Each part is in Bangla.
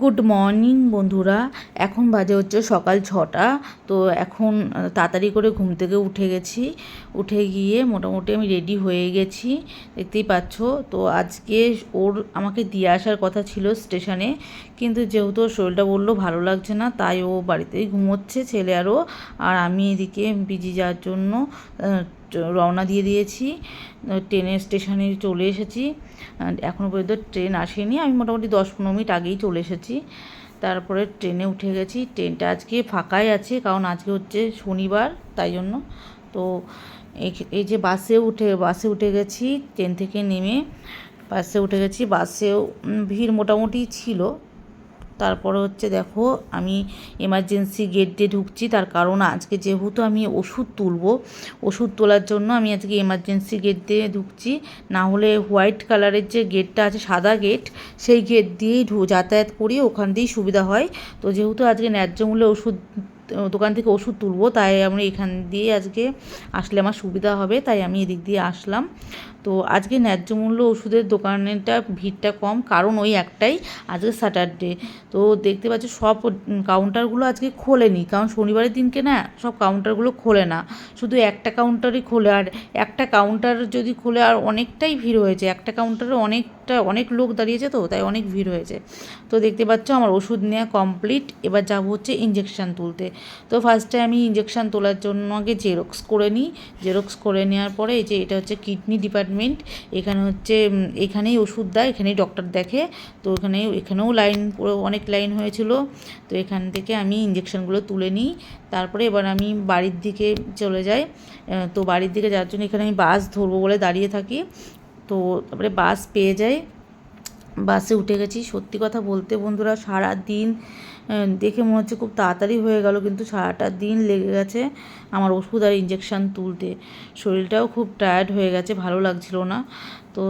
গুড মর্নিং বন্ধুরা। এখন বাজে হচ্ছে সকাল 6টা। তো এখন তাড়াতাড়ি করে ঘুম থেকে উঠে গেছি। উঠে গিয়ে মোটামুটি আমি রেডি হয়ে গেছি, দেখতেই পাচ্ছ। তো আজকে ওর আমাকে দিয়ে আসার কথা ছিল স্টেশনে, কিন্তু যেহেতু ওর শরীরটা বললো ভালো লাগছে না, তাই ও বাড়িতেই ঘুমোচ্ছে, ছেলে আরও। আর আমি এদিকে বিজি যাওয়ার জন্য রওনা দিয়ে দিয়েছি। ট্রেনের স্টেশনে চলে এসেছি। এখনও পর্যন্ত ট্রেন আসেনি, আমি মোটামুটি 10-15 মিনিট আগেই চলে এসেছি। তারপরে ট্রেনে উঠে গেছি। ট্রেনটা আজকে ফাঁকাই আছে, কারণ আজকে হচ্ছে শনিবার, তাই জন্য। তো এই যে বাসে উঠে গেছি, ট্রেন থেকে নেমে বাসে উঠে গেছি। বাসেও ভিড় মোটামুটি ছিল। তারপরে হচ্ছে দেখো, আমি এমার্জেন্সি গেট দিয়ে ঢুকছি, তার কারণ আজকে যেহেতু আমি ওষুধ তুলবো, ওষুধ তোলার জন্য আমি আজকে এমার্জেন্সি গেট দিয়ে ঢুকছি। না হলে হোয়াইট কালারের যে গেটটা আছে, সাদা গেট, সেই গেট দিয়েই যাতায়াত করি, ওখান দিয়েই সুবিধা হয়। তো যেহেতু আজকে ন্যায্য মূল্যে ওষুধ দোকান থেকে ওষুধ তুলবো, তাই আমি এখান দিয়ে আজকে আসলে আমার সুবিধা হবে, তাই আমি এদিক দিয়ে আসলাম। তো আজকে ন্যায্য মূল্য ওষুধের দোকানেটা ভিড়টা কম, কারণ ওই একটাই, আজকে স্যাটারডে। তো দেখতে পাচ্ছ সব কাউন্টারগুলো আজকে খোলেনি, কারণ শনিবারের দিনকে না সব কাউন্টারগুলো খোলে না, শুধু একটা কাউন্টারই খোলে। আর একটা কাউন্টার যদি খোলে, আর অনেকটাই ভিড় হয়েছে, একটা কাউন্টারে অনেক লোক দাঁড়িয়েছে, তো তাই অনেক ভিড় হয়েছে। তো দেখতে পাচ্ছ আমার ওষুধ নেওয়া কমপ্লিট। এবার যাবো হচ্ছে ইঞ্জেকশান তুলতে। তো ফার্স্টে আমি ইঞ্জেকশান তোলার জন্য আগে জেরক্স করে নিই। জেরক্স করে নেওয়ার পরে এই যে এটা হচ্ছে কিডনি ডিপার্টমেন্ট। এখানে হচ্ছে এখানেই ওষুধ দেয়, এখানেই ডক্টর দেখে। তো এখানেও লাইন, পুরো অনেক লাইন হয়েছিল। তো এখান থেকে আমি ইঞ্জেকশানগুলো তুলে নিই। তারপরে এবার আমি বাড়ির দিকে চলে যাই। তো বাড়ির দিকে যাওয়ার জন্য এখানে আমি বাস ধরবো বলে দাঁড়িয়ে থাকি। তো তারপরে বাস পেয়ে যাই, বাসে উঠে গেছি। সত্যি কথা বলতে বন্ধুরা, সারা দিন দেখে মনে হচ্ছে খুব তাড়াতাড়ি হয়ে গেল, কিন্তু সারাটা দিন লেগে গেছে আমার ওষুধ আর ইঞ্জেকশান তুলতে। শরীরটাও খুব টায়ার্ড হয়ে গেছে, ভালো লাগছিল না। তো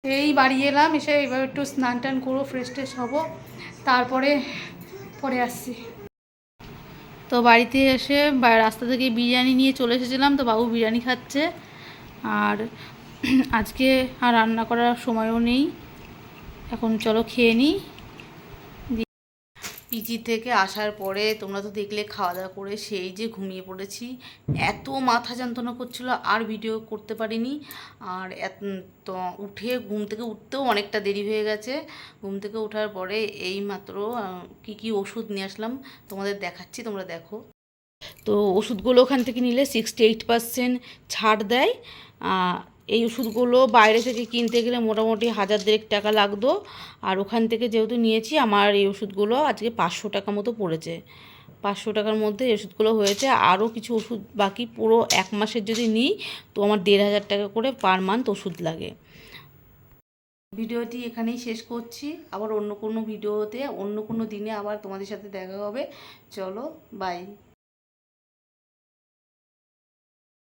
এই বাড়ি এলাম, এসে এবার একটু স্নান টান করবো, ফ্রেশ ট্রেশ হবো, তারপরে পরে আসছি। তো বাড়িতে এসে রাস্তা থেকে বিরিয়ানি নিয়ে চলে এসেছিলাম, তো বাবু বিরিয়ানি খাচ্ছে। আর আজকে আর রান্না করার সময়ও নেই, এখন চলো খেয়ে নিই। পিজি থেকে আসার পরে তোমরা তো দেখলে, খাওয়া দাওয়া করে সেই যে ঘুমিয়ে পড়েছি। এত মাথা যন্ত্রণা করছিল, আর ভিডিও করতে পারিনি। আর তো ঘুম থেকে উঠতেও অনেকটা দেরি হয়ে গেছে। ঘুম থেকে ওঠার পরে এই মাত্র কি ওষুধ নিয়ে আসলাম, তোমাদের দেখাচ্ছি, তোমরা দেখো। তো ওষুধগুলো ওখান থেকে নিলে 68% ছাড় দেয়। এই ওষুধগুলো বাইরে থেকে কিনতে গেলে মোটামুটি 1000-1500 টাকা লাগতো। আর ওখান থেকে যেহেতু নিয়েছি, আমার এই ওষুধগুলো আজকে 500 টাকা মতো পড়েছে। 500 টাকার মধ্যে এই ওষুধগুলো হয়েছে। আরও কিছু ওষুধ বাকি, পুরো 1 মাসের যদি নিই, তো আমার 1500 টাকা করে পার মান্থ ওষুধ লাগে। ভিডিওটি এখানেই শেষ করছি। আবার অন্য কোনো ভিডিওতে অন্য কোনো দিনে আবার তোমাদের সাথে দেখা হবে। চলো, বাই।